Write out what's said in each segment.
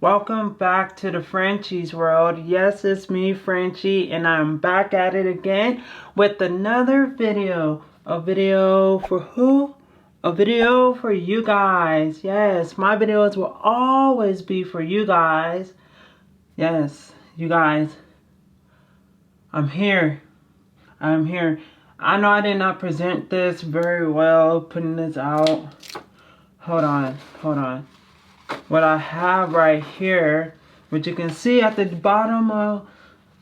Welcome back to the Frenchie's world. Yes, it's me, Frenchie, and I'm back at it again with another video. A video for who? A video for you guys. Yes, my videos will always be for you guys. Yes, you guys. I'm here. I'm here. I know I did not present this very well, putting this out. Hold on. What I have right here, which you can see at the bottom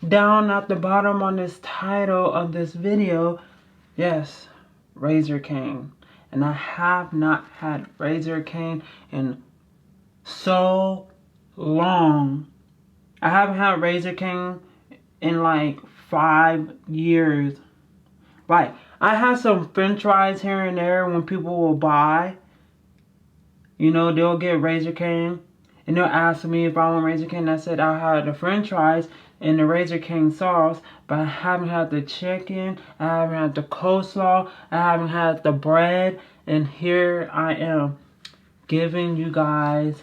down at the bottom on this title of this video, yes, Razor Cane. And I have not had Razor Cane in so long. I haven't had Razor Cane in like 5 years. Like, I have some french fries here and there when people will buy. You know, they'll get Razor Cane, and they'll ask me if I want Razor Cane. I said I had the french fries and the Razor Cane sauce, but I haven't had the chicken, I haven't had the coleslaw, I haven't had the bread, and here I am giving you guys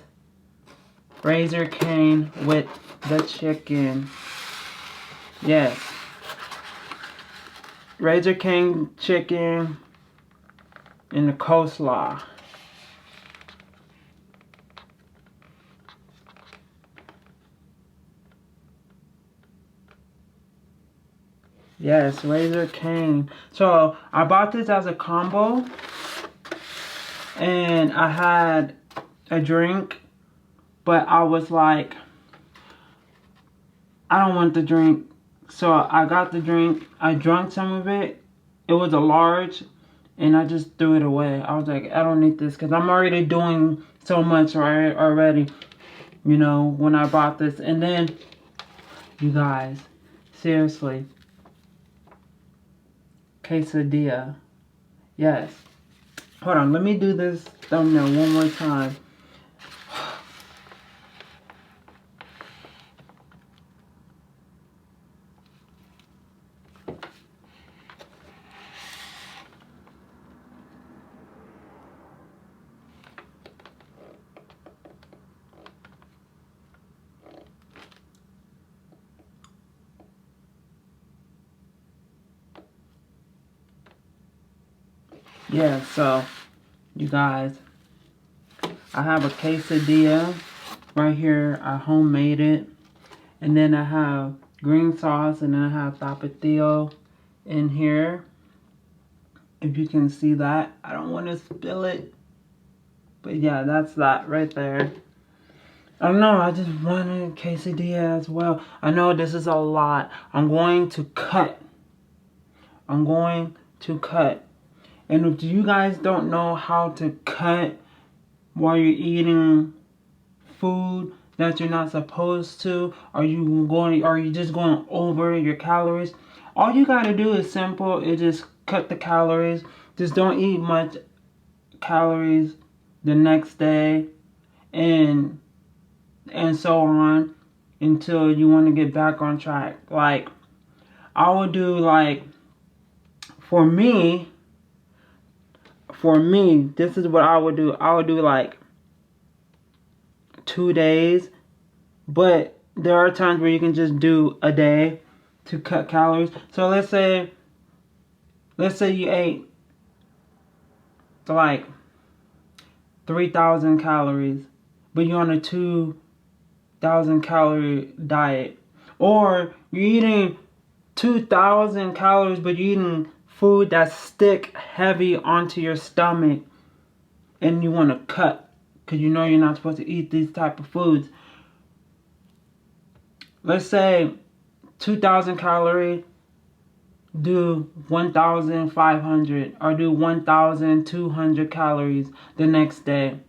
Razor Cane with the chicken. Yes. Razor Cane chicken and the coleslaw. Yes, Razor Cane. So I bought this as a combo, and I had a drink, but I was like, I don't want the drink. So I got the drink, I drank some of it. It was a large, and I just threw it away. I was like, I don't need this because I'm already doing so much already, you know, when I bought this. And then, you guys, seriously, Quesadilla. Yes. Hold on, let me do this thumbnail one more time. Yeah, so, you guys, I have a quesadilla right here. I homemade it. And then I have green sauce, and then I have tapatio in here. If you can see that. I don't want to spill it. But yeah, that's that right there. I don't know, I just wanted quesadilla as well. I know this is a lot. I'm going to cut. And if you guys don't know how to cut while you're eating food that you're not supposed to, are you just going over your calories? All you gotta do is simple. It just cut the calories. Just don't eat much calories the next day, and so on until you want to get back on track. Like, I would do like, for me, this is what I would do. I would do like 2 days, but there are times where you can just do a day to cut calories. So let's say you ate like 3,000 calories, but you're on a 2,000 calorie diet, or you're eating 2,000 calories, but you're eating food that's stick heavy onto your stomach, and you want to cut because you know you're not supposed to eat these type of foods. Let's say 2,000 calories, do 1,500 or do 1,200 calories the next day,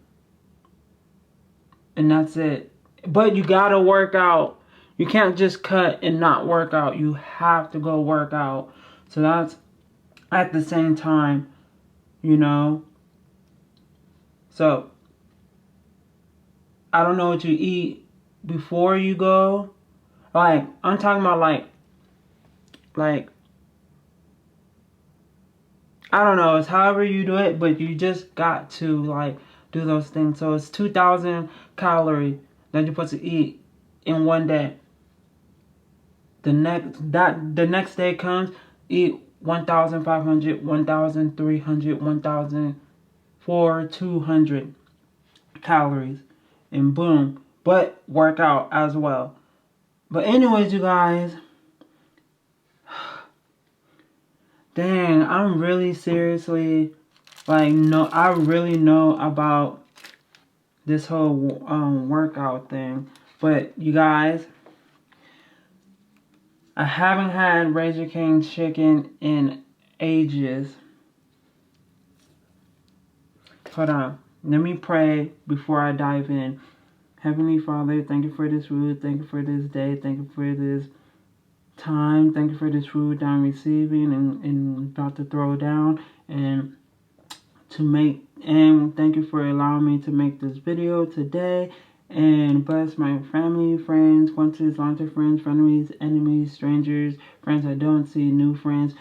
and that's it. But you gotta work out. You can't just cut and not work out. You have to go work out. So that's at the same time, you know. So I don't know what you eat before you go. Like, I'm talking about like I don't know, it's however you do it, but you just got to like do those things. So it's 2,000 calorie that you're supposed to eat in one day. The next day comes, eat 1,500, 1,300, 1,200 calories, and boom. But work out as well. But anyways, you guys, dang, I'm really seriously, like, no, I really know about this whole workout thing. But you guys, I haven't had Razor King chicken in ages. Hold on. Let me pray before I dive in. Heavenly Father, thank you for this food. Thank you for this day. Thank you for this time. Thank you for this food that I'm receiving and about to throw down. And thank you for allowing me to make this video today. And bless my family, friends, acquaintances, long-term friends, frenemies, enemies, strangers, friends I don't see, new friends.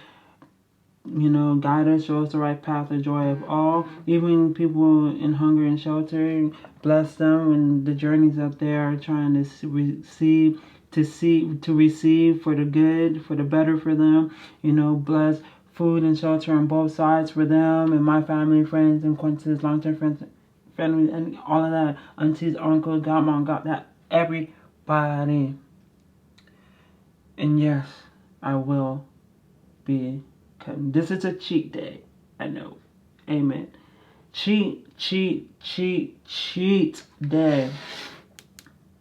You know, guide us, show us the right path, the joy of all. Even people in hunger and shelter, bless them and the journeys that they are trying to receive for the good, for the better for them. You know, bless food and shelter on both sides for them and my family, friends, and acquaintances, long-term friends, family, and all of that. Aunties, uncles, godmom, got that. Everybody. And yes, I will be. This is a cheat day. I know. Amen. Cheat day.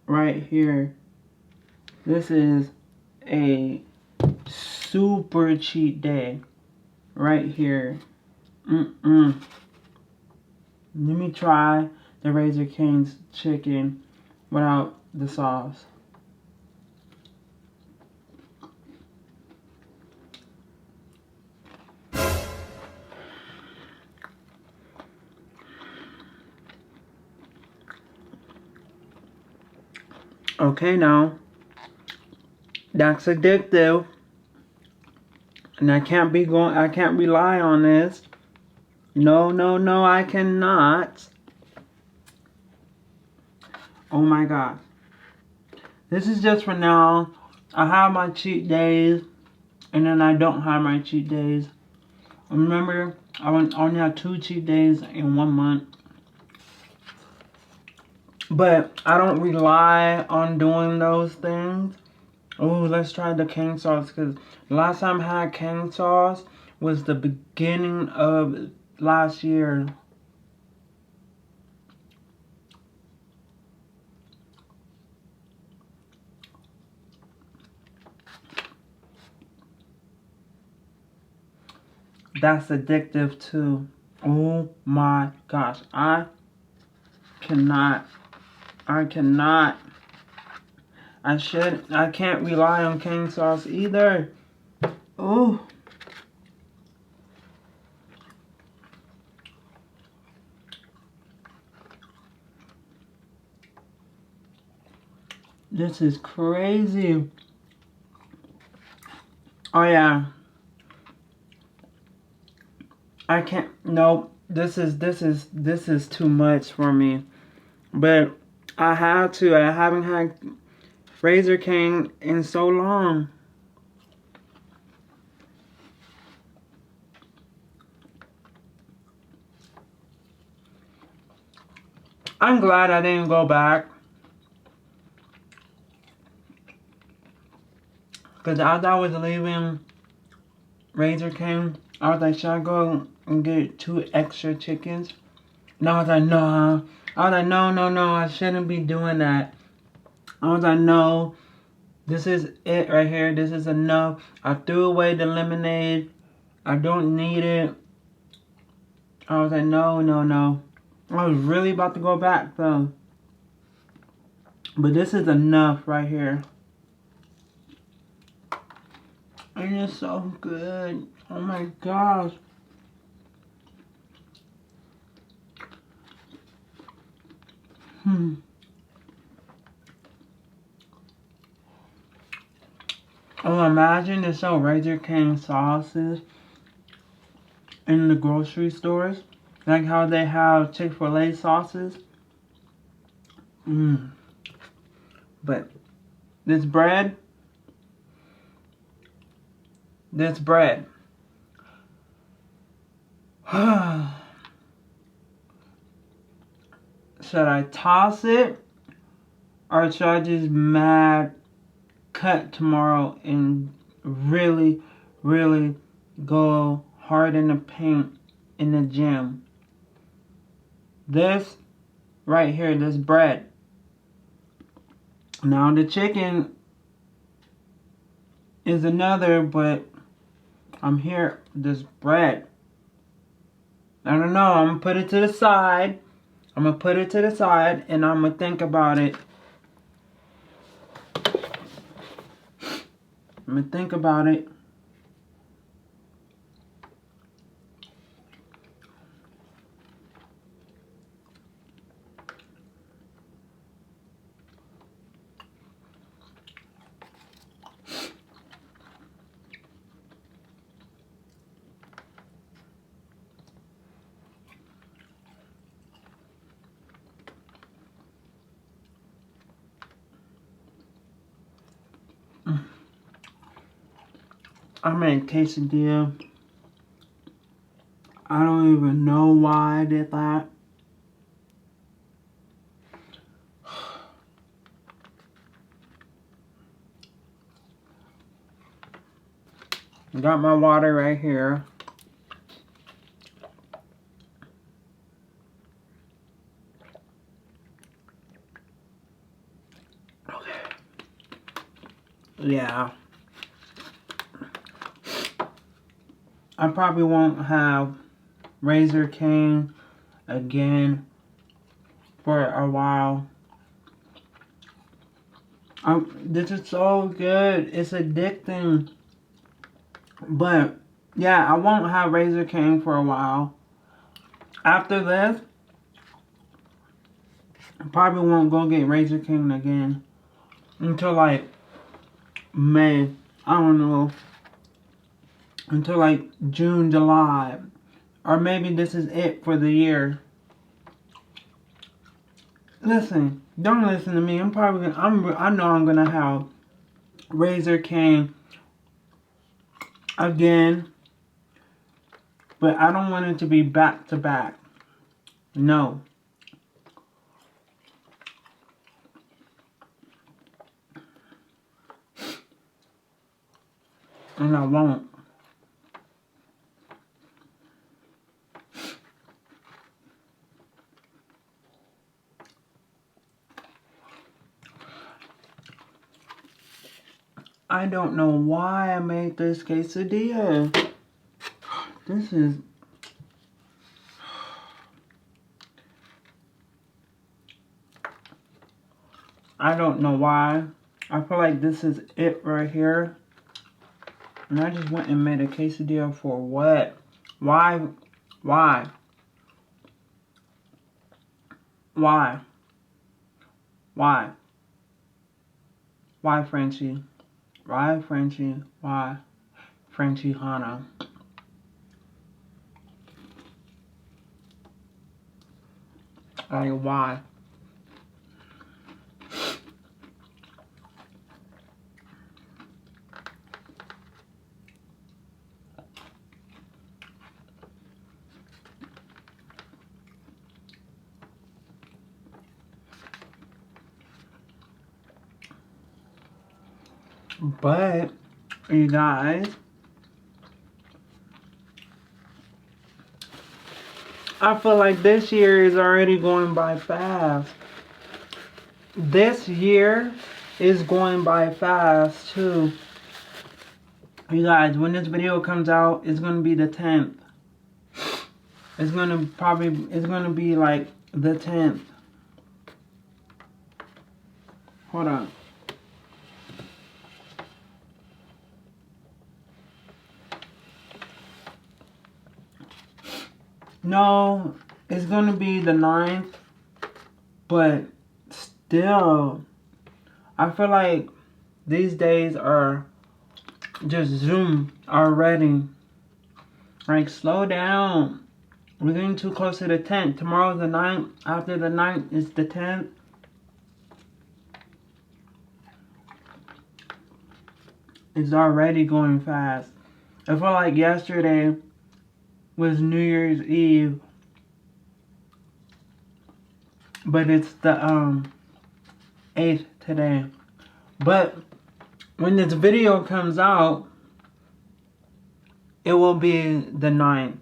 Right here. This is a super cheat day. Right here. Let me try the Razor King's chicken without the sauce. Okay, now that's addictive, and I can't rely on this. No, I cannot. Oh my God. This is just for now. I have my cheat days, and then I don't have my cheat days. Remember, I only have 2 cheat days in 1 month. But I don't rely on doing those things. Oh, let's try the King sauce, because last time I had King sauce was the beginning of last year. That's addictive too. Oh my gosh. I can't rely on King sauce either. Oh. This is crazy. Oh yeah. I can't, no, this is too much for me. But I haven't had Razor King in so long. I'm glad I didn't go back. Because as I was leaving Razor King, I was like, should I go and get 2 extra chickens? And I was like, no. I was like, no, I shouldn't be doing that. I was like, no, this is it right here. This is enough. I threw away the lemonade. I don't need it. I was like, no. I was really about to go back though. But this is enough right here. And it's so good. Oh my gosh. Oh, imagine there's some Razor King sauces in the grocery stores. Like how they have Chick-fil-A sauces. But this bread. Should I toss it? Or should I just mad cut tomorrow and really, really go hard in the paint in the gym? This right here, this bread. Now the chicken is another, but I'm here, this bread. I don't know, I'm gonna put it to the side. I'm gonna put it to the side and I'm gonna think about it. I'm gonna think about it. I made quesadilla. I don't even know why I did that. Got my water right here. Okay. Yeah. I probably won't have Razor Cane again for a while. This is so good. It's addicting. But yeah, I won't have Razor Cane for a while. After this, I probably won't go get Razor Cane again until like May. I don't know. Until like June, July. Or maybe this is it for the year. Listen, don't listen to me. I know I'm gonna have Razor Cane again. But I don't want it to be back to back. No. And I won't. I don't know why I made this quesadilla. This is... I don't know why. I feel like this is it right here. And I just went and made a quesadilla for what? Why? Why? Why? Why? Why, Frenchie? Why, Frenchie? Why? Frenchie Hana. Like, why? But, you guys, I feel like this year is already going by fast. This year is going by fast, too. You guys, when this video comes out, it's going to be the 10th. It's going to be like the 10th. Hold on. No, it's going to be the 9th, but still, I feel like these days are just zoom already. Like, slow down. We're getting too close to the 10th. Tomorrow's the 9th. After the 9th is the 10th. It's already going fast. I feel like yesterday was New Year's Eve, but it's the 8th today. But when this video comes out, it will be the 9th.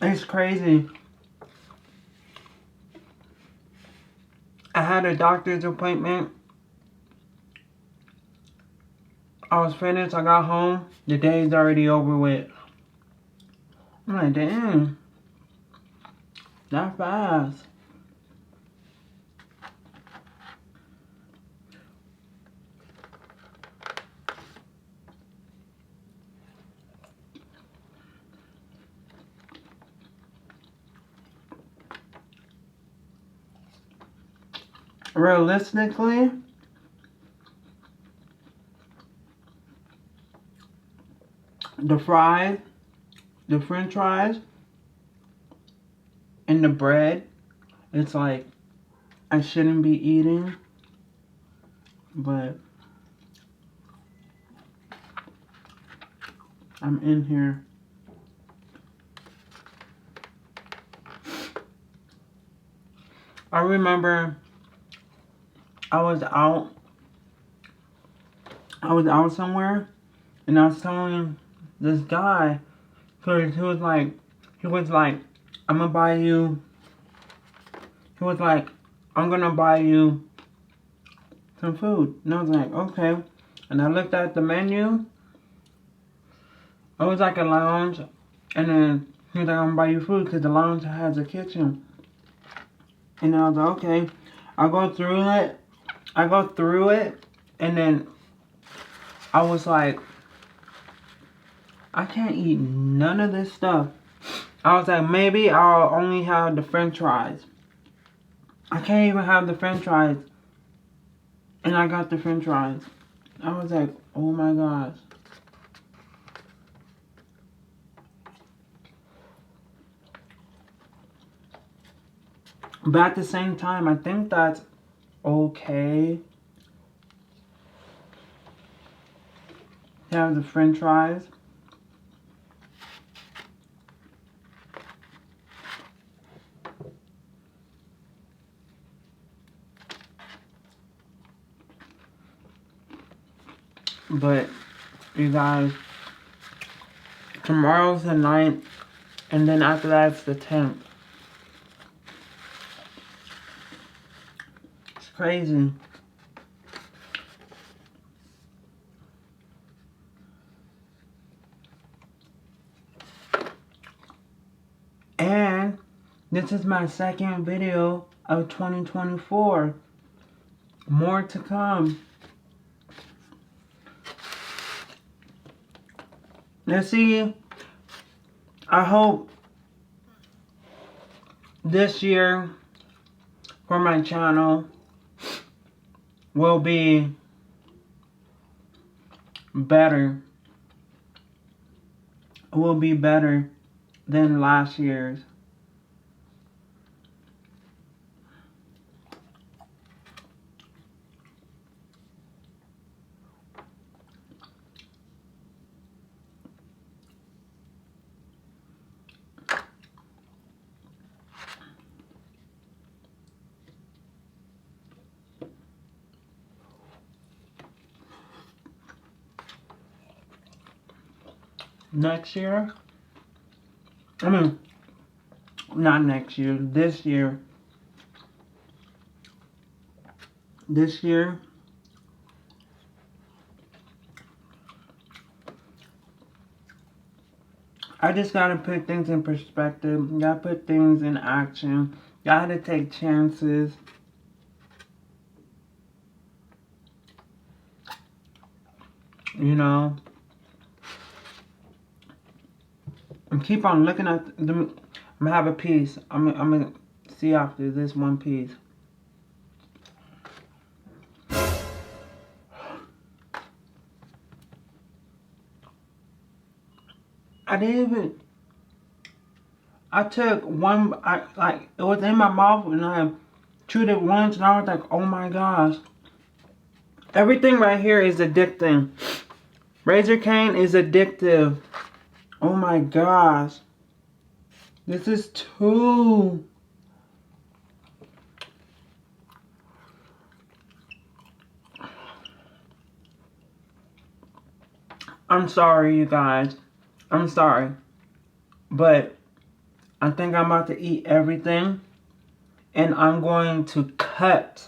It's crazy. I had a doctor's appointment. I was finished. I got home. The day's already over with. I'm like, damn. That fast. Realistically, the fries, the french fries, and the bread, it's like I shouldn't be eating, but I'm in here. I remember I was out somewhere, and I was telling this guy, cause he was like, I'm gonna buy you. He was like, I'm gonna buy you some food, and I was like, okay. And I looked at the menu. It was like a lounge, and then he was like, I'm gonna buy you food, cause the lounge has a kitchen. And I was like, okay. I go through it, and then I was like, I can't eat none of this stuff. I was like, maybe I'll only have the french fries. I can't even have the french fries. And I got the french fries. I was like, oh my gosh. But at the same time, I think that's okay. Have the french fries. But you guys, tomorrow's the 9th, and then after that it's the 10th. It's crazy. And this is my second video of 2024. More to come. Let's see. I hope this year for my channel will be better. It will be better than last year's. Next year, I mean, not next year, this year, I just gotta put things in perspective, gotta put things in action, gotta take chances. You know, and keep on looking at the, I'm gonna have a piece. I'm gonna see after this one piece. I didn't I took one, like, it was in my mouth and I chewed it once and I was like, oh my gosh. Everything right here is addicting. Razor cane is addictive. Oh my gosh. This is too. I'm sorry, you guys. I'm sorry. But I think I'm about to eat everything. And I'm going to cut.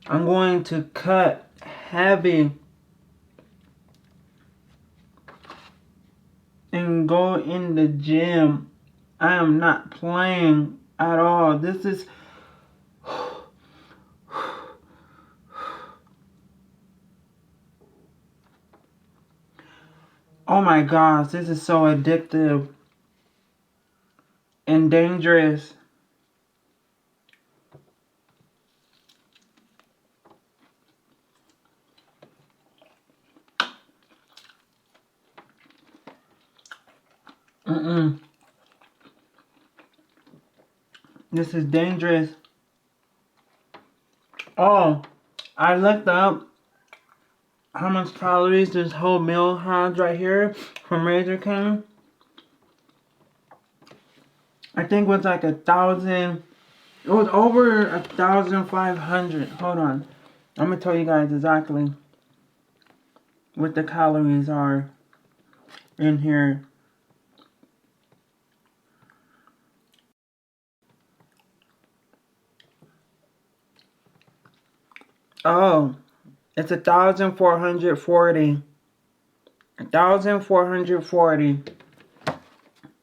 I'm going to cut heavy. And go in the gym. I am not playing at all. This is. Oh my gosh, this is so addictive and dangerous. This is dangerous. Oh, I looked up how much calories this whole meal has right here from Razor King. I think it was like 1,000. It was over 1,500. Hold on. I'm going to tell you guys exactly what the calories are in here. Oh, it's 1,440. 1,440.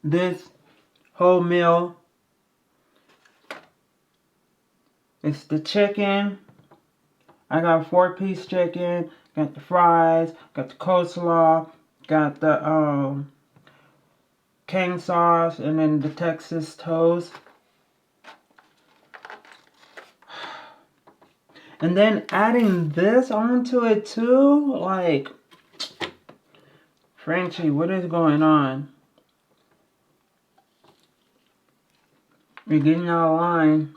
This whole meal. It's the chicken. I got 4-piece chicken. Got the fries. Got the coleslaw. Got the cane sauce. And then the Texas toast. And then adding this onto it too. Like, Frenchie, what is going on? You're getting out of line.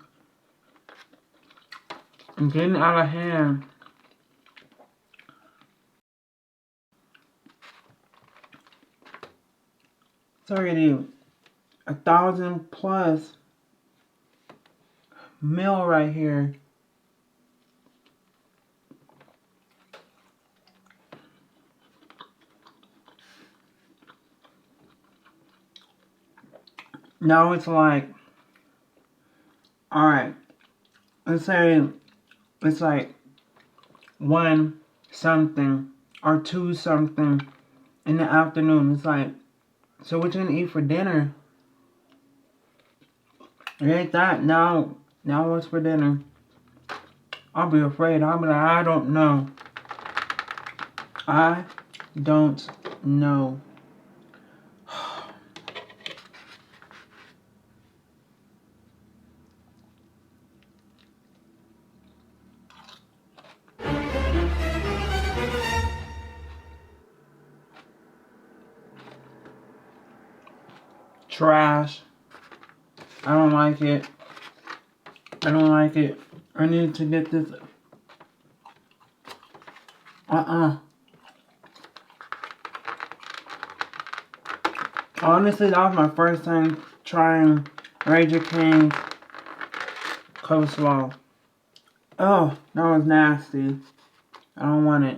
I'm getting out of hand. It's already 1,000 plus meal right here. Now it's like, alright, let's say it's like 1 something or 2 something in the afternoon. It's like, so what you gonna eat for dinner? It ain't that. Now what's for dinner? I'll be afraid. I'll be like, I don't know. I don't know. Trash. I don't like it. I don't like it. I need to get this. Honestly, that was my first time trying Razor King coleslaw. Oh, that was nasty. I don't want it.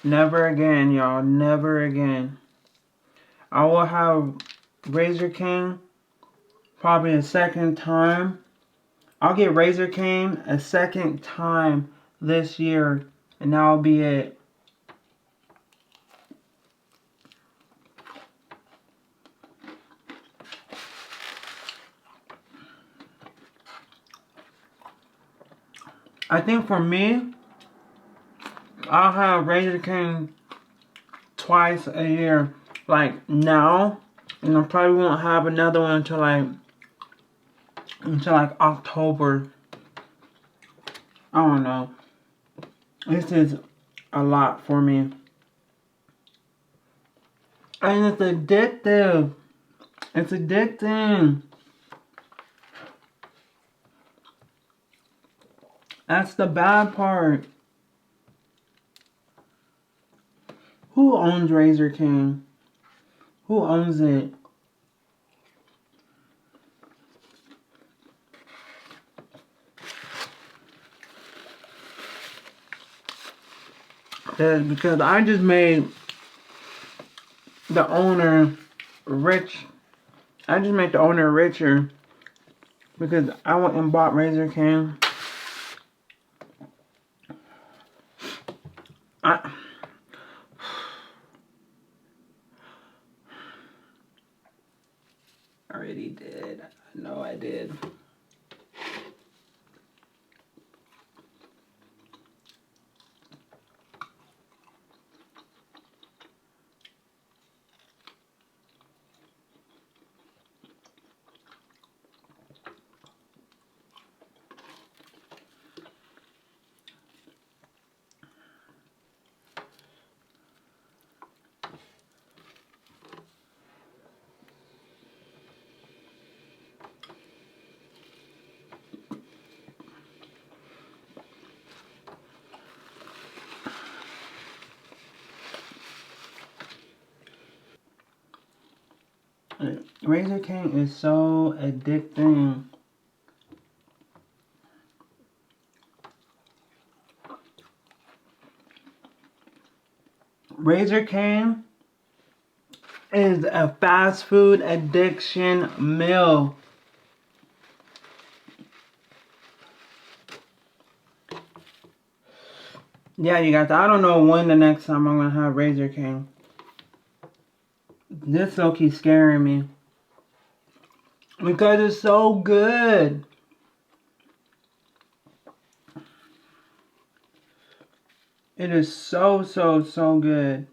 Never again, y'all. Never again. I will have Razor King probably a second time. I'll get Razor King a second time this year, and that'll be it. I think for me, I'll have Razor King twice a year. Like now, and I probably won't have another one until like October. I don't know. This is a lot for me. And it's addictive. It's addicting. That's the bad part. Who owns Razor King? Who owns it? Because I just made the owner rich. I just made the owner richer because I went and bought Razor King. I already did. I know I did. Razor King is so addicting. Razor King is a fast food addiction meal. Yeah, you guys, I don't know when the next time I'm gonna have Razor King. This still keeps scaring me. Because it's so good. It is so good.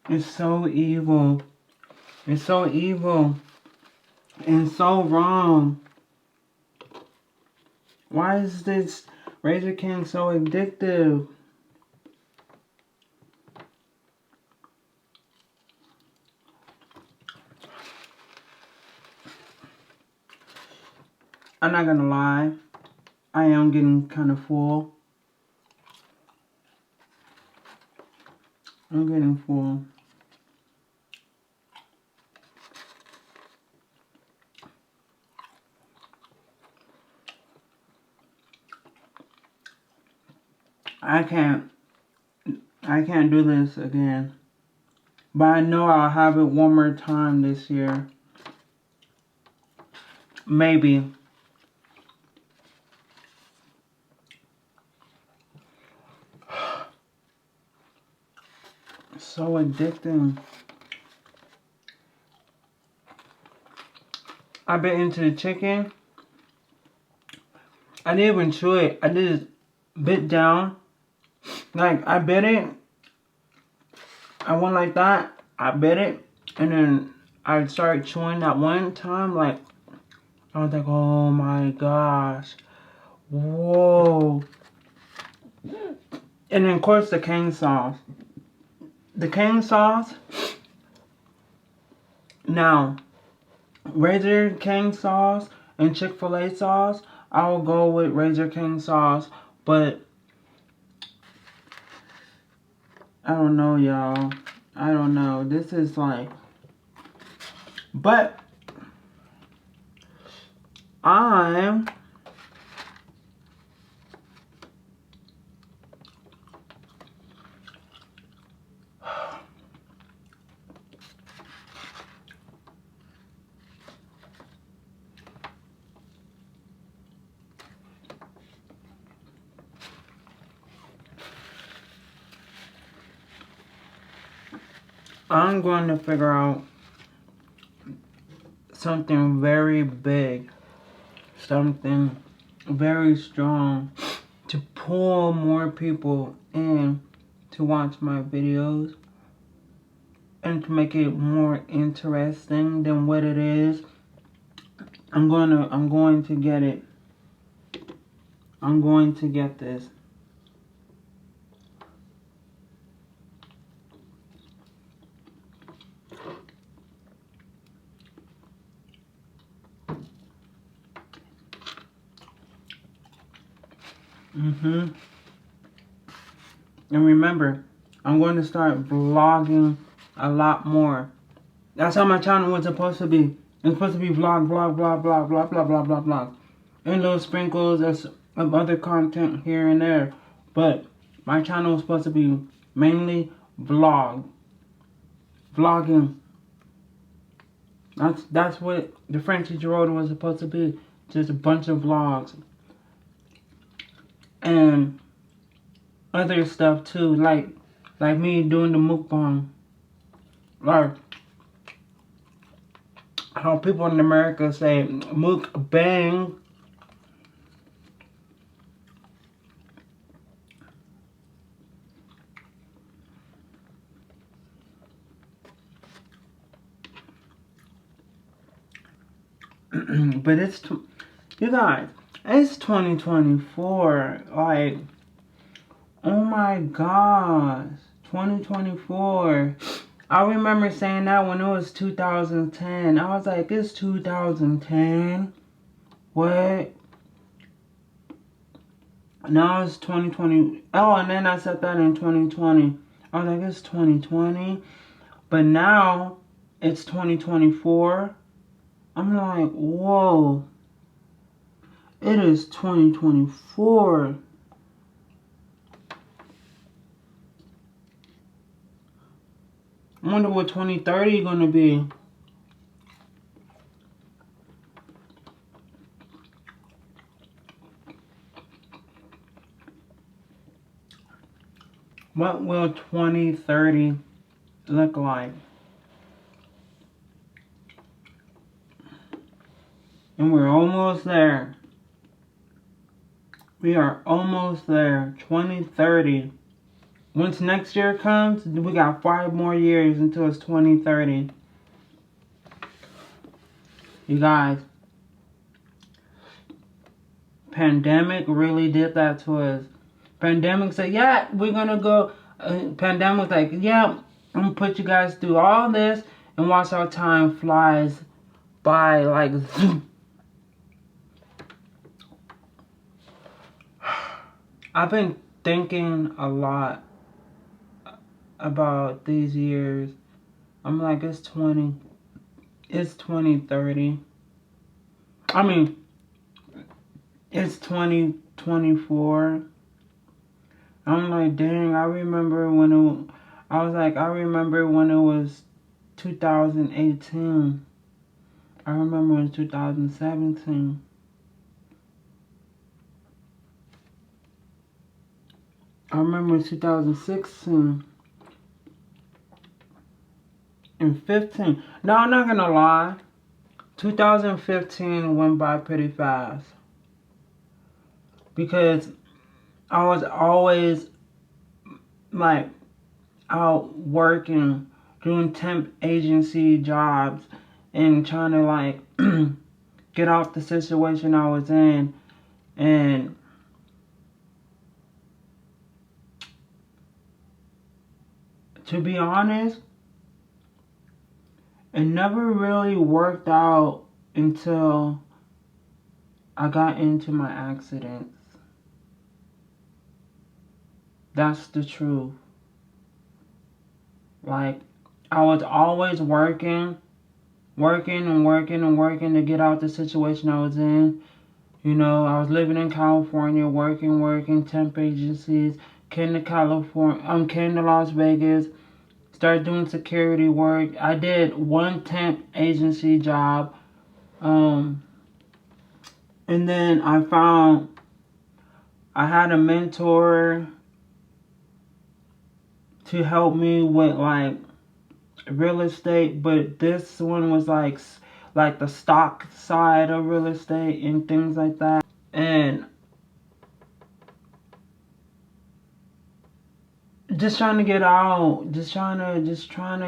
It's so evil. It's so evil. And so wrong. Why is this Razor King so addictive? I'm not gonna lie. I am getting kind of full. I'm getting full. I can't do this again. But I know I'll have it one more time this year. Maybe. So addicting. I bit into the chicken. I didn't even chew it. I just bit down. Like, I bit it. I went like that. I bit it. And then I started chewing that one time. Like, I was like, oh my gosh. Whoa. And then, of course, the King sauce. The King sauce. Now, Razor King sauce and Chick-fil-A sauce, I will go with Razor King sauce. But I don't know, y'all. I don't know. This is like... But I'm... I'm going to figure out something very big, something very strong to pull more people in to watch my videos and to make it more interesting than what it is. I'm going to get it. I'm going to get this. And remember, I'm going to start vlogging a lot more. That's how my channel was supposed to be. It's supposed to be vlog, vlog, vlog, vlog, vlog, vlog, vlog, vlog, vlog. And little sprinkles of other content here and there. But my channel was supposed to be mainly vlogging. That's what the Frenchie's was supposed to be. Just a bunch of vlogs. And other stuff too, like me doing the mukbang. Like how people in America say mukbang. But you guys, it's 2024. Like, oh my gosh, 2024. I remember saying that when it was 2010. I was like, it's 2010. What? Now it's 2020. Oh, and then I said that in 2020. I was like, it's 2020. But now it's 2024. I'm like, whoa. It is 2024. I wonder what 2030 gonna be. What will 2030 look like? And we're almost there. We are almost there. 2030. Once next year comes, we got 5 more years until it's 2030. You guys, pandemic really did that to us. Pandemic said, yeah, we're gonna go. Pandemic like, yeah, I'm gonna put you guys through all this and watch how time flies by like zoom. I've been thinking a lot about these years. I'm like, it's 2030. I mean, it's 2024. I'm like, dang, I remember when I remember when it was 2018. I remember in 2017. I remember in 2016 and 15. No, I'm not gonna lie. 2015 went by pretty fast because I was always like out working, doing temp agency jobs and trying to like get off the situation I was in. And to be honest, it never really worked out until I got into my accidents. That's the truth. Like, I was always working to get out the situation I was in. You know, I was living in California, working, temp agencies, came to Las Vegas, started doing security work. I did one temp agency job, and then I had a mentor to help me with like real estate, but this one was like the stock side of real estate and things like that. And just trying to get out, just trying to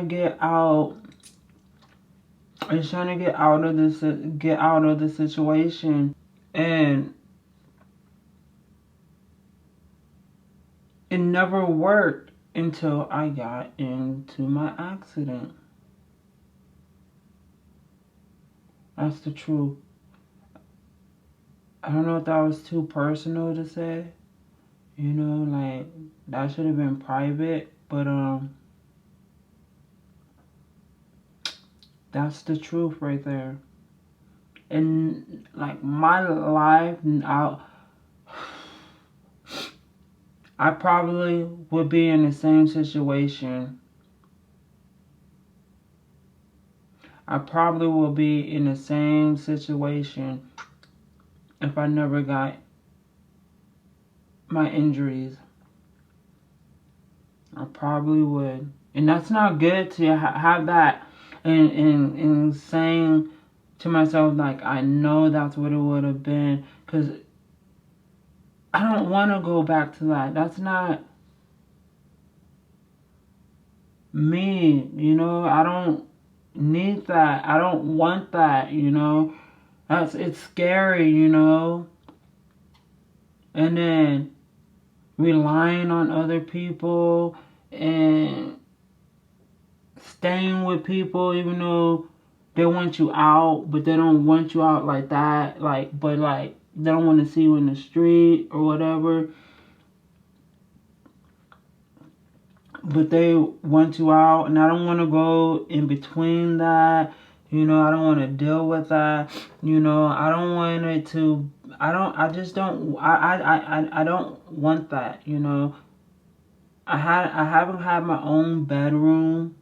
get out, just trying to get out of the situation. And it never worked until I got into my accident. That's the truth. I don't know if that was too personal to say. You know, like, that should have been private, but that's the truth right there. And like my life, I probably would be in the same situation. I probably will be in the same situation if I never got my injuries. I probably would. And that's not good to have that and saying to myself, like, I know that's what it would have been. Because I don't want to go back to that. That's not me, you know. I don't need that. I don't want that, you know. It's scary, you know. And then relying on other people and staying with people even though they want you out, but they don't want you out like that, but they don't want to see you in the street or whatever, but they want you out. And I don't want to go in between that, you know. I don't want to deal with that, you know. I don't want it to, I don't want that, you know. I haven't had my own bedroom.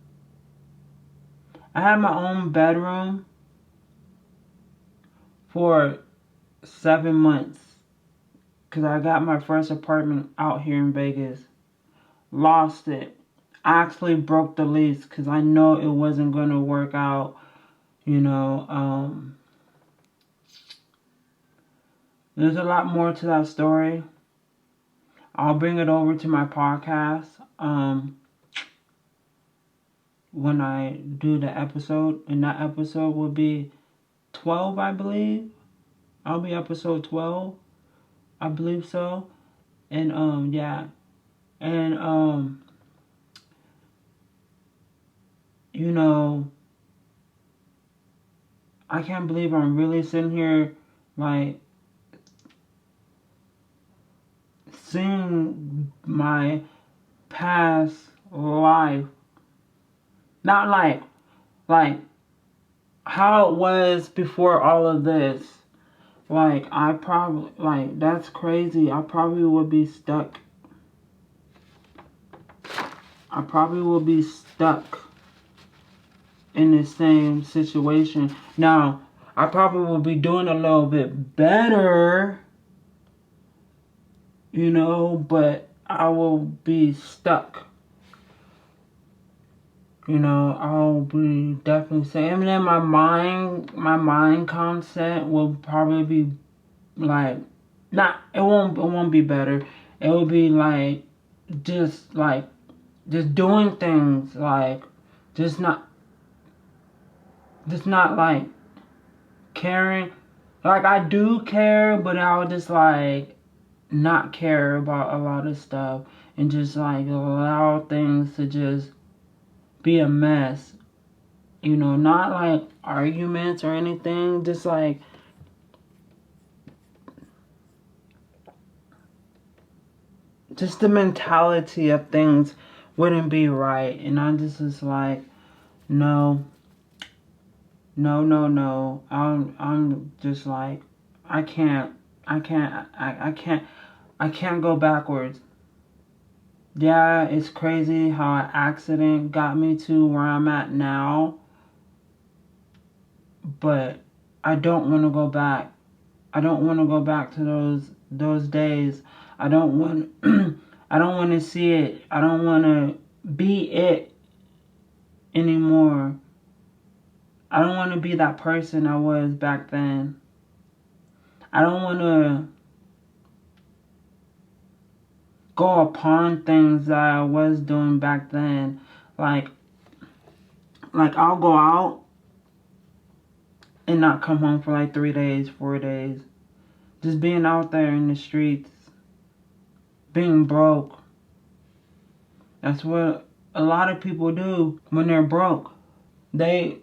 I had my own bedroom for 7 months because I got my first apartment out here in Vegas. Lost it. I actually broke the lease because I know it wasn't going to work out, you know. There's a lot more to that story. I'll bring it over to my podcast when I do the episode. And that episode will be 12, I believe. I'll be episode 12. I believe so. And yeah. And you know, I can't believe I'm really sitting here like seeing my past life. Not like how it was before all of this. Like, I probably, like, that's crazy. I probably would be stuck. I probably will be stuck in the same situation. Now, I probably will be doing a little bit better, you know, but I will be stuck. You know, I'll be definitely saying, and then my mind concept will probably be like, it won't be better. It will be like, just doing things, like, just not like caring. Like, I do care, but I'll just like not care about a lot of stuff and just like allow things to just be a mess, you know. Not like arguments or anything, just like just the mentality of things wouldn't be right. And I just was like, no. I'm just like, I can't go backwards. Yeah, it's crazy how an accident got me to where I'm at now, but I don't want to go back. I don't want to go back to those days. I don't want I don't want to see it. I don't want to be it. anymore. I don't want to be that person I was back then. I don't want to go upon things that I was doing back then. Like I'll go out and not come home for like 3 days, 4 days. Just being out there in the streets. Being broke. That's what a lot of people do when they're broke. They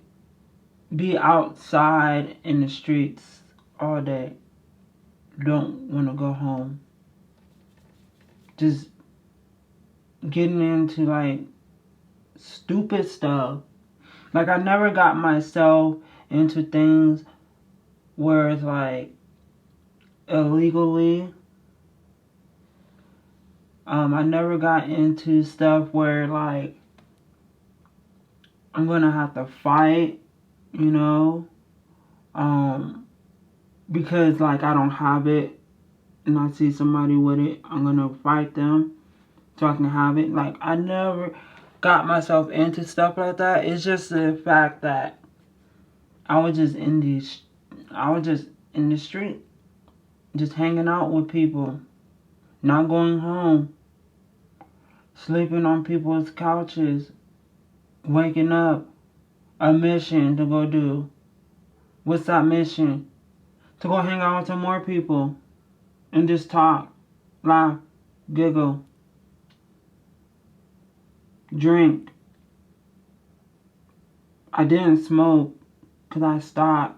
be outside in the streets all day. Don't want to go home. Just getting into like stupid stuff. Like I never got myself into things where it's like illegally. I never got into stuff where like I'm gonna have to fight, you know, because like I don't have it and I see somebody with it, I'm gonna fight them so I can have it. Like I never got myself into stuff like that. It's just the fact that I was just in the street, just hanging out with people, not going home, sleeping on people's couches, waking up, a mission to go do. What's that mission? To go hang out with some more people and just talk, laugh, giggle, drink. I didn't smoke because I stopped.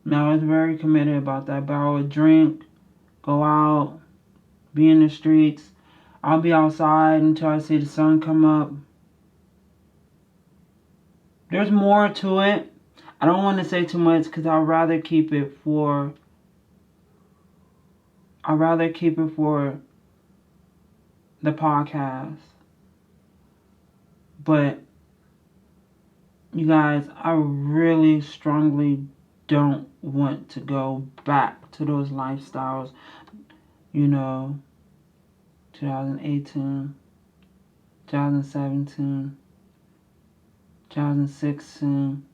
And I was very committed about that. But I would drink, go out, be in the streets. I'll be outside until I see the sun come up. There's more to it. I don't want to say too much because I'd rather keep it for the podcast. But you guys, I really strongly don't want to go back to those lifestyles. You know, 2018, 2017, 2016.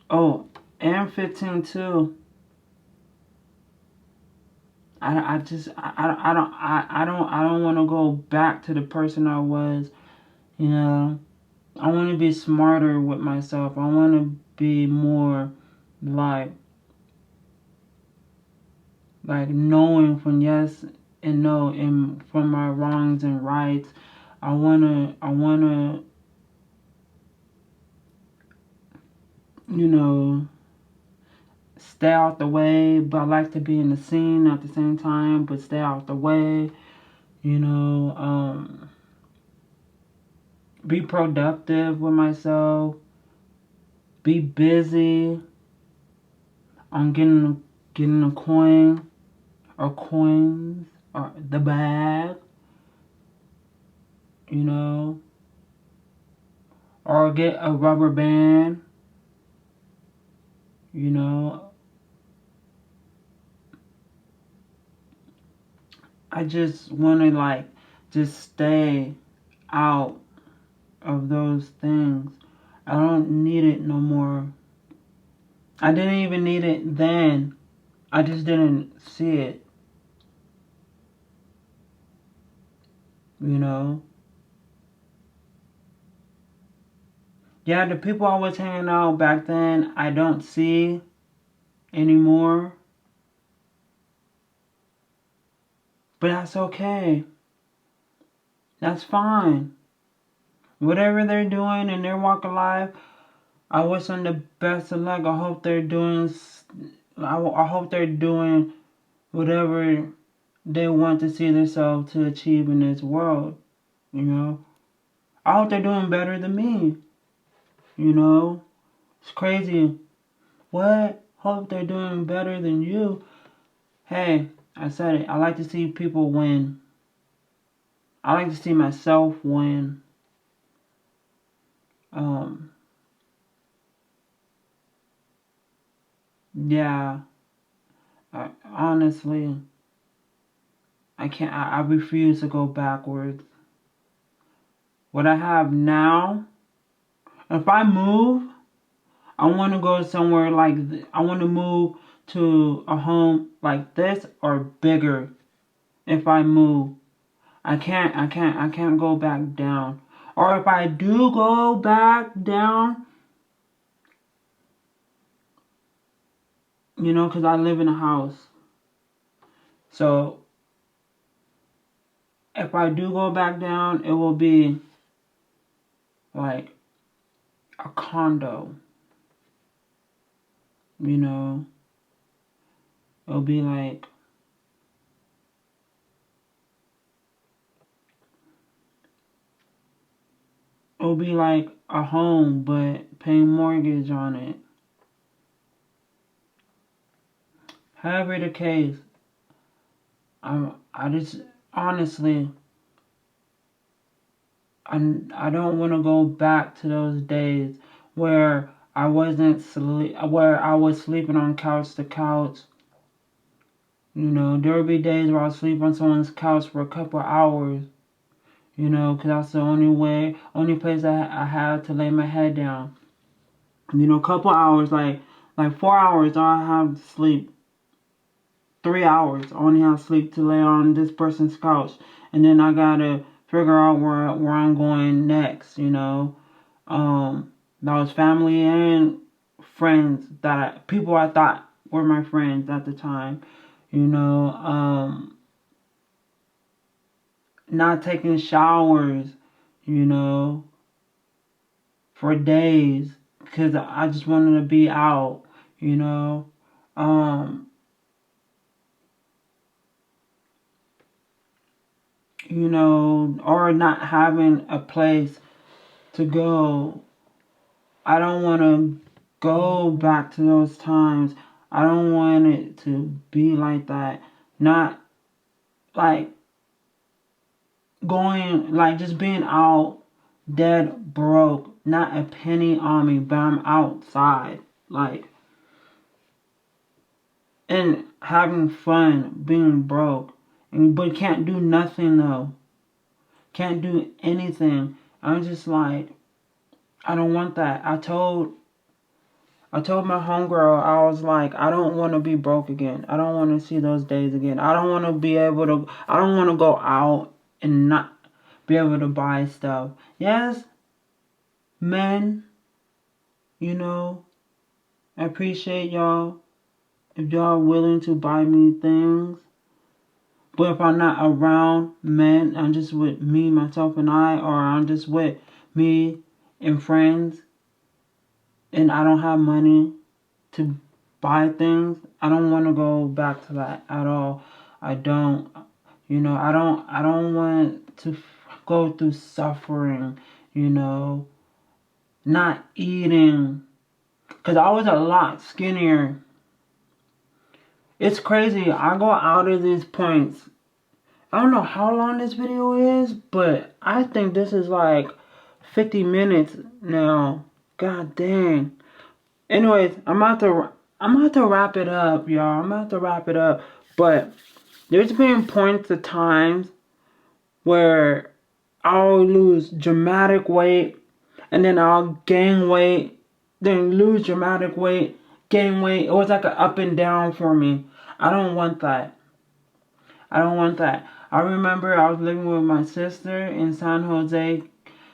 Oh, and 15 too. I don't want to go back to the person I was. You know, I want to be smarter with myself. I want to be more like knowing from yes and no, and from my wrongs and rights. I wanna, you know, stay out the way, but I like to be in the scene at the same time, but stay out the way. You know, be productive with myself. Be busy on getting a coin or coins or the bag. You know, or get a rubber band. You know, I just want to just stay out of those things. I don't need it no more. I didn't even need it then. I just didn't see it. You know? Yeah, the people I was hanging out back then, I don't see anymore. But that's okay. That's fine. Whatever they're doing in their walk of life, I wish them the best of luck. I hope they're doing whatever they want to see themselves to achieve in this world. You know? I hope they're doing better than me. You know? It's crazy. What? Hope they're doing better than you. Hey, I said it. I like to see people win. I like to see myself win. Yeah. Honestly, I can't. I refuse to go backwards. what I have now. If I move, I want to go somewhere like I want to move to a home like this or bigger. If I move, I can't go back down. Or if I do go back down, you know, because I live in a house. So if I do go back down, it will be like a condo. You know, it'll be like a home, but paying mortgage on it. However the case, I just honestly, I don't want to go back to those days where I wasn't where I was sleeping on couch to couch. You know, there would be days where I was sleep on someone's couch for a couple hours. You know, because that's the only place I had to lay my head down. You know, a couple hours, like 4 hours, I have to sleep. 3 hours, I only have sleep to lay on this person's couch, and then I gotta figure out where I'm going next. You know, that was family and friends people I thought were my friends at the time. You know, not taking showers, you know, for days because I just wanted to be out, you know. You know, or not having a place to go. I don't want to go back to those times. I don't want it to be like that. Not like going, like just being out dead broke, not a penny on me, but I'm outside, like, and having fun being broke, but can't do nothing though, can't do anything. I'm just like, I don't want that. I told my homegirl, I was like, I don't want to be broke again. I don't want to see those days again. I don't want to be able to, I don't want to go out and not be able to buy stuff. Yes, men, you know, I appreciate y'all if y'all are willing to buy me things. But if I'm not around men, I'm just with me, myself, and I, or I'm just with me and friends, and I don't have money to buy things, I don't want to go back to that at all. I don't, you know, I don't want to go through suffering, you know, not eating, because I was a lot skinnier. It's crazy. I go out of these points. I don't know how long this video is, but I think this is like 50 minutes now. God dang. Anyways, I'm about to wrap it up, y'all. I'm about to wrap it up. But there's been points of times where I'll lose dramatic weight, and then I'll gain weight, then lose dramatic weight, gain weight. It was like an up and down for me. I don't want that. I don't want that. I remember I was living with my sister in San Jose,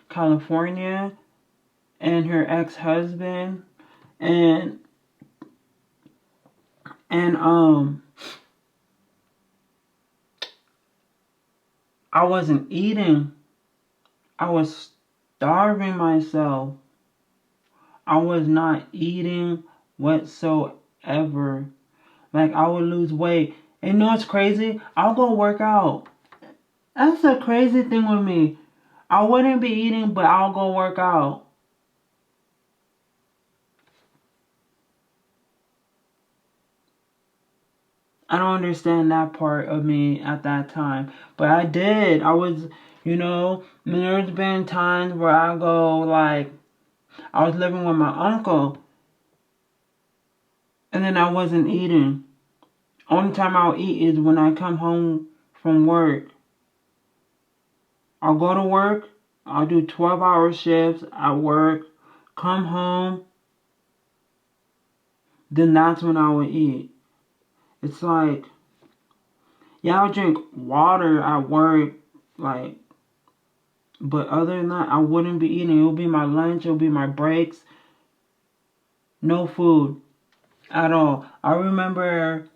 California, and her ex-husband, and I wasn't eating. I was starving myself. I was not eating whatsoever. Like, I would lose weight. And you know what's crazy? I'll go work out. That's the crazy thing with me. I wouldn't be eating, but I'll go work out. I don't understand that part of me at that time. But I did. I was, you know, there's been times where I go, like, I was living with my uncle, and then I wasn't eating. Only time I'll eat is when I come home from work. I'll go to work, I'll do 12-hour shifts at work, come home, then that's when I would eat. It's like, yeah, I'll drink water at work, like, but other than that, I wouldn't be eating. It'll be my lunch, it'll be my breaks. No food at all. I remember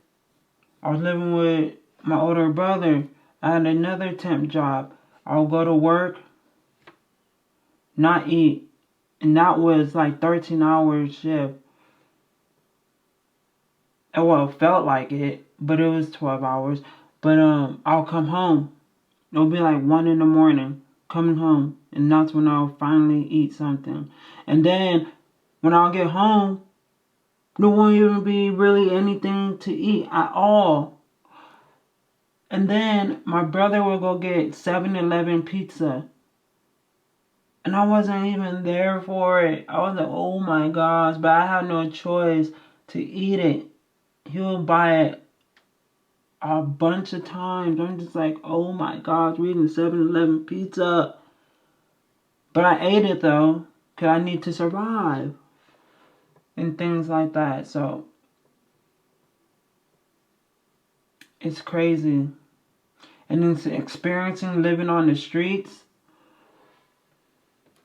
I was living with my older brother. I had another temp job. I'll go to work, not eat. And that was like 13-hour shift. And well, it felt like it, but it was 12 hours. But I'll come home. It'll be like 1 in the morning coming home. And that's when I'll finally eat something. And then when I'll get home, there won't even be really anything to eat at all. And then my brother will go get 7-Eleven pizza. And I wasn't even there for it. I was like, oh my gosh, but I had no choice to eat it. He will buy it a bunch of times. I'm just like, oh my gosh, we're eating 7-Eleven pizza. But I ate it though, because I need to survive. And things like that. So, it's crazy. And then experiencing living on the streets.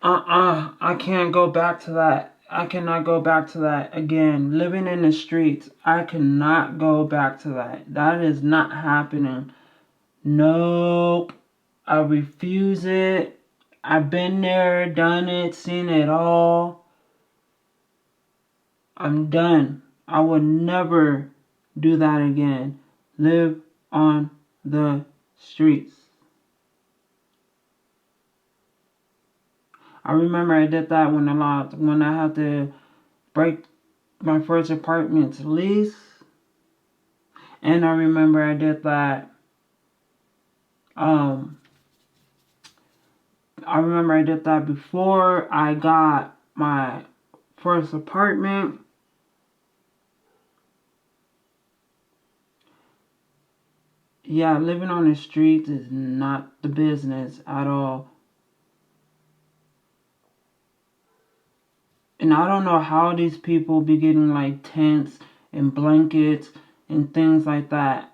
I can't go back to that. I cannot go back to that again. Living in the streets, I cannot go back to that. That is not happening. Nope. I refuse it. I've been there, done it, seen it all. I'm done. I would never do that again. Live on the streets. I remember I did that when I had to break my first apartment's lease. And I remember I did that. I remember I did that before I got my first apartment. Yeah, living on the streets is not the business at all. And I don't know how these people be getting like tents and blankets and things like that.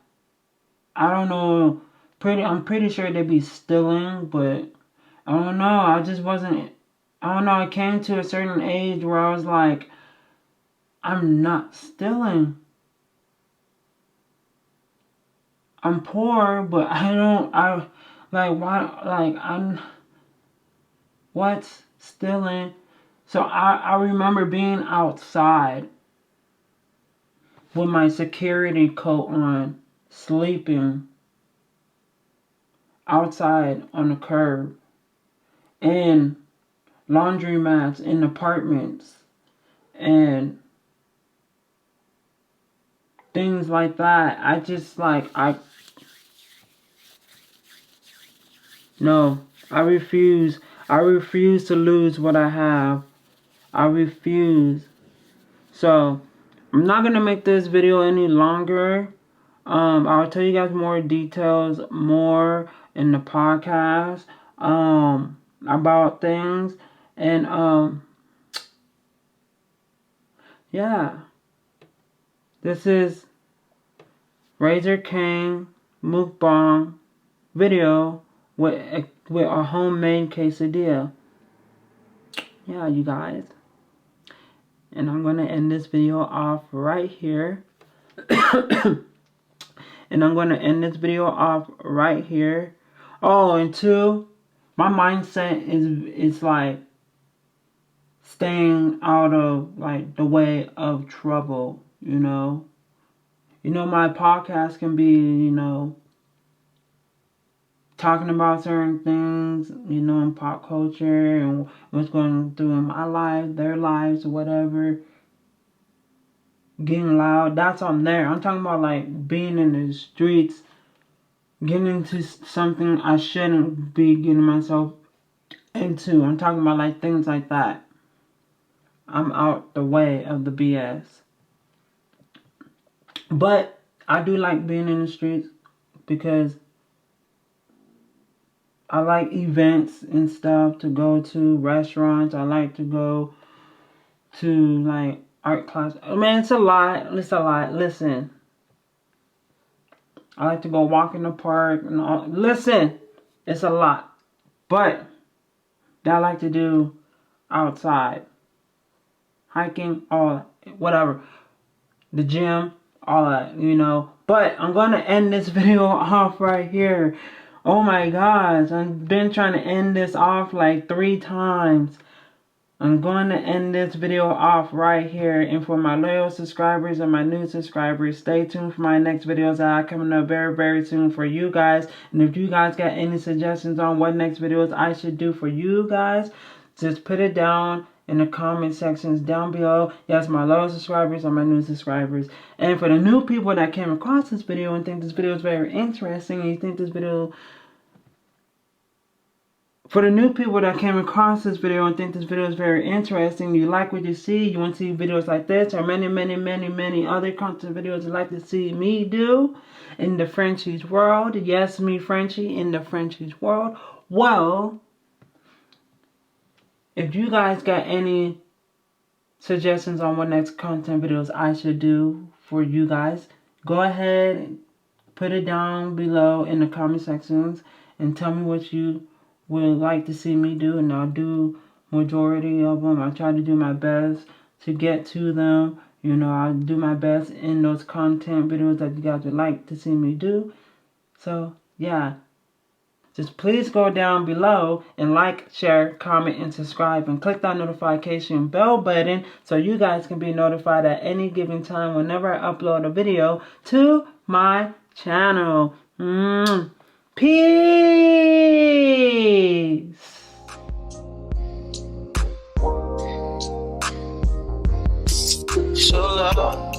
I don't know. I'm pretty sure they be stealing, but I don't know. I just wasn't. I don't know. I came to a certain age where I was like, I'm not stealing. I'm poor, but what's stealing? So I remember being outside with my security coat on, sleeping outside on the curb, in laundromats in apartments, and things like that. No, I refuse. I refuse to lose what I have. I refuse. So, I'm not going to make this video any longer. I'll tell you guys more details, more in the podcast, about things. And, yeah. This is Razor King MUKBANG video with a homemade quesadilla. Yeah, you guys. And I'm going to end this video off right here. And I'm going to end this video off right here. Oh, and two, my mindset is like staying out of like the way of trouble, you know. You know, my podcast can be, you know, talking about certain things, you know, in pop culture and what's going through in my life, their lives, whatever. Getting loud, that's on there. I'm talking about like being in the streets, getting into something I shouldn't be getting myself into. I'm talking about like things like that. I'm out the way of the BS. But I do like being in the streets because I like events and stuff to go to, restaurants. I like to go to like art class. Man, it's a lot. It's a lot. Listen. I like to go walk in the park and all. Listen, it's a lot. But that I like to do outside. Hiking, all whatever. The gym, all that, you know. But I'm going to end this video off right here. Oh my gosh, I've been trying to end this off like 3 times. I'm going to end this video off right here. And for my loyal subscribers and my new subscribers, stay tuned for my next videos that are coming up very, very soon for you guys. And if you guys got any suggestions on what next videos I should do for you guys, just put it down in the comment sections down below. Yes, my loyal subscribers and my new subscribers. And for the new people that came across this video and think this video is very interesting, and you think this video... For the new people that came across this video and think this video is very interesting, you like what you see, you want to see videos like this or many, many, many, many other content videos you'd like to see me do in the Frenchie's world. Yes, me, Frenchie, in the Frenchie's world. Well, if you guys got any suggestions on what next content videos I should do for you guys, go ahead and put it down below in the comment sections and tell me what you would like to see me do, and I'll do majority of them. I try to do my best to get to them. You know, I'll do my best in those content videos that you guys would like to see me do. So, yeah. Just please go down below and like, share, comment, and subscribe. And click that notification bell button so you guys can be notified at any given time whenever I upload a video to my channel. Peace. So